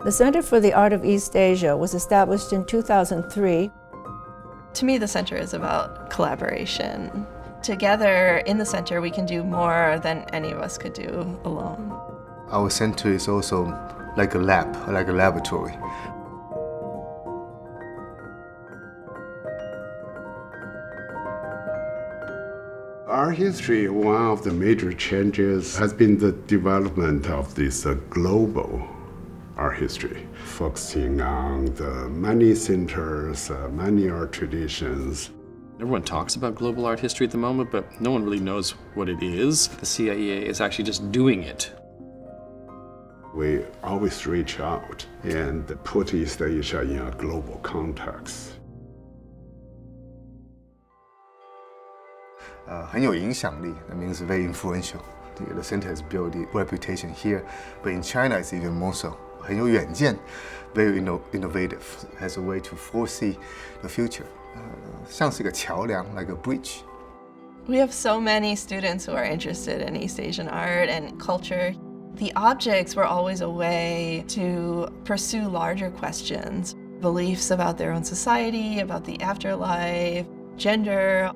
The Center for the Art of East Asia was established in 2003. To me, the center is about collaboration. Together in the center, we can do more than any of us could do alone. Our center is also like a lab, like a laboratory. Art history, one of the major changes has been the development of this global art history, focusing on the many centers, many art traditions. Everyone talks about global art history at the moment, but no one really knows what it is. The CAEA is actually just doing it. We always reach out and put East Asia in a global context. 很有影响力. That means very influential. The center has built a reputation here, but in China it's even more so. 很有远见, very innovative, has a way to foresee the future. 像是一个桥梁, like a bridge. We have so many students who are interested in East Asian art and culture. The objects were always a way to pursue larger questions, beliefs about their own society, about the afterlife, gender.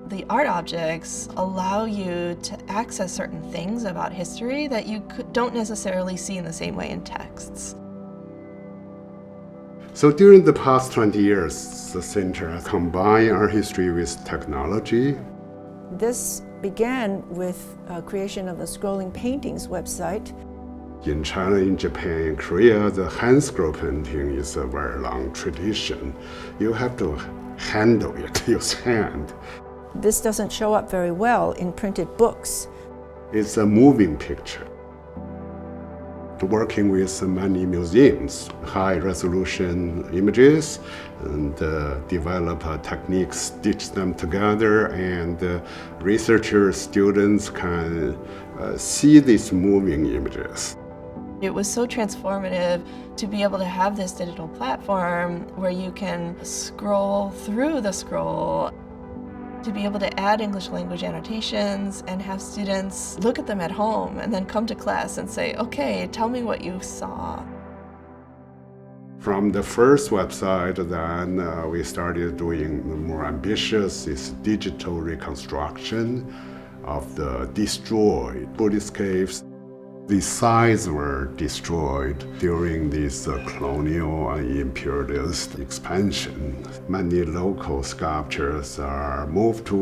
The art objects allow you to access certain things about history that you don't necessarily see in the same way in texts. So during the past 20 years, the center has combined art history with technology. This began with creation of the Scrolling Paintings website. In China, in Japan, in Korea, the hand scroll painting is a very long tradition. You have to handle it, use hand. This doesn't show up very well in printed books. It's a moving picture. Working with many museums, high-resolution images, and develop techniques, stitch them together, and researchers, students can see these moving images. It was so transformative to be able to have this digital platform where you can scroll through the scroll, to be able to add English language annotations and have students look at them at home and then come to class and say, okay, tell me what you saw. From the first website, then we started doing more ambitious, this digital reconstruction of the destroyed Buddhist caves. The sites were destroyed during this colonial and imperialist expansion. Many local sculptures are moved to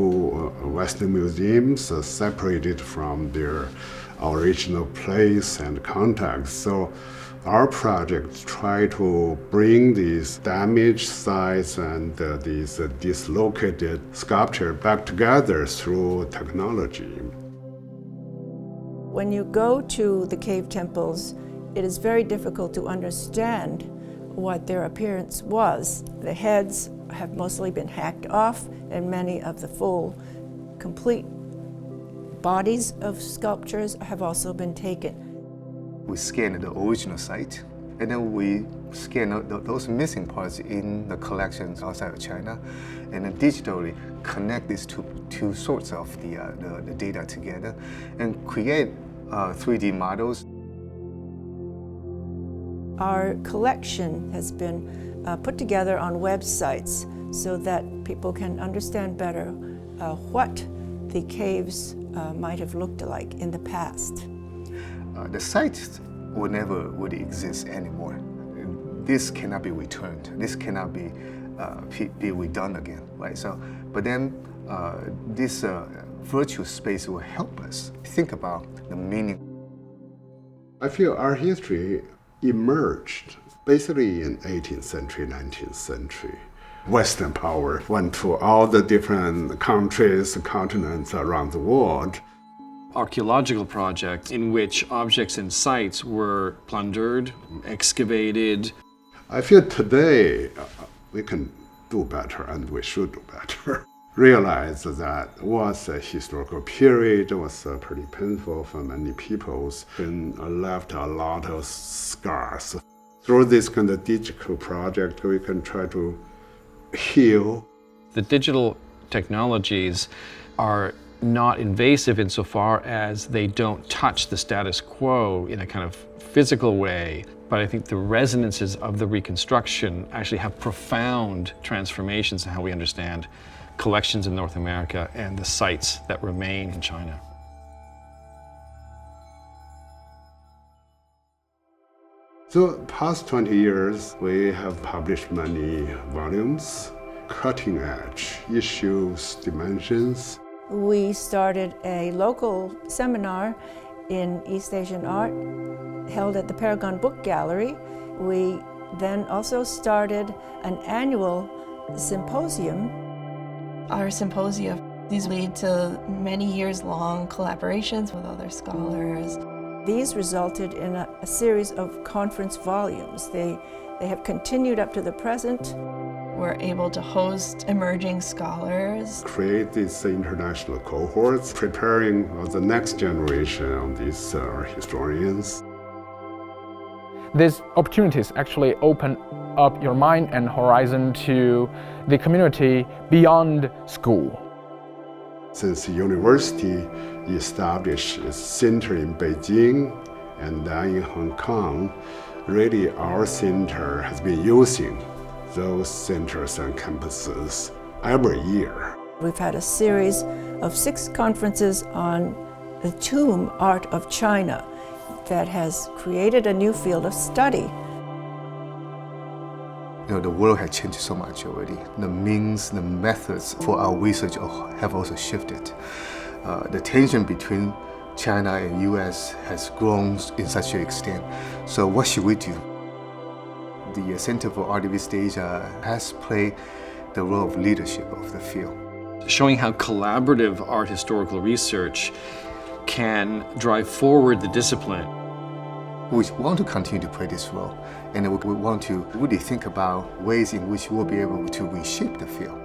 Western museums, separated from their original place and context. So our project tried to bring these damaged sites and these dislocated sculpture back together through technology. When you go to the cave temples, it is very difficult to understand what their appearance was. The heads have mostly been hacked off, and many of the full, complete bodies of sculptures have also been taken. We scan the original site, and then we scan those missing parts in the collections outside of China, and then digitally connect these two sorts of the data together and create 3D models. Our collection has been put together on websites so that people can understand better what the caves might have looked like in the past. The sites will never really exist anymore. This cannot be returned. This cannot be redone again, right? So, but then this virtual space will help us think about the meaning. I feel art history emerged basically in 18th century, 19th century. Western power went to all the different countries, continents around the world. Archaeological projects in which objects and sites were plundered, excavated. I feel today we can do better and we should do better. Realize that was a historical period, was pretty painful for many peoples, and left a lot of scars. Through this kind of digital project, we can try to heal. The digital technologies are not invasive insofar as they don't touch the status quo in a kind of physical way. But I think the resonances of the reconstruction actually have profound transformations in how we understand collections in North America and the sites that remain in China. So past 20 years, we have published many volumes, cutting edge issues, dimensions. We started a local seminar in East Asian art held at the Paragon Book Gallery. We then also started an annual symposium. Our symposia, these lead to many years-long collaborations with other scholars. These resulted in a series of conference volumes. They have continued up to the present. We're able to host emerging scholars. Create these international cohorts, preparing the next generation of these historians. These opportunities actually open up your mind and horizon to the community beyond school. Since the university established its center in Beijing and then in Hong Kong, really our center has been using those centers and campuses every year. We've had a series of 6 conferences on the tomb art of China that has created a new field of study. You know, the world has changed so much already. The means, the methods for our research have also shifted. The tension between China and US has grown in such an extent. So what should we do? The Center for Art of East Asia has played the role of leadership of the field. Showing how collaborative art historical research can drive forward the discipline. We want to continue to play this role, and we want to really think about ways in which we'll be able to reshape the field.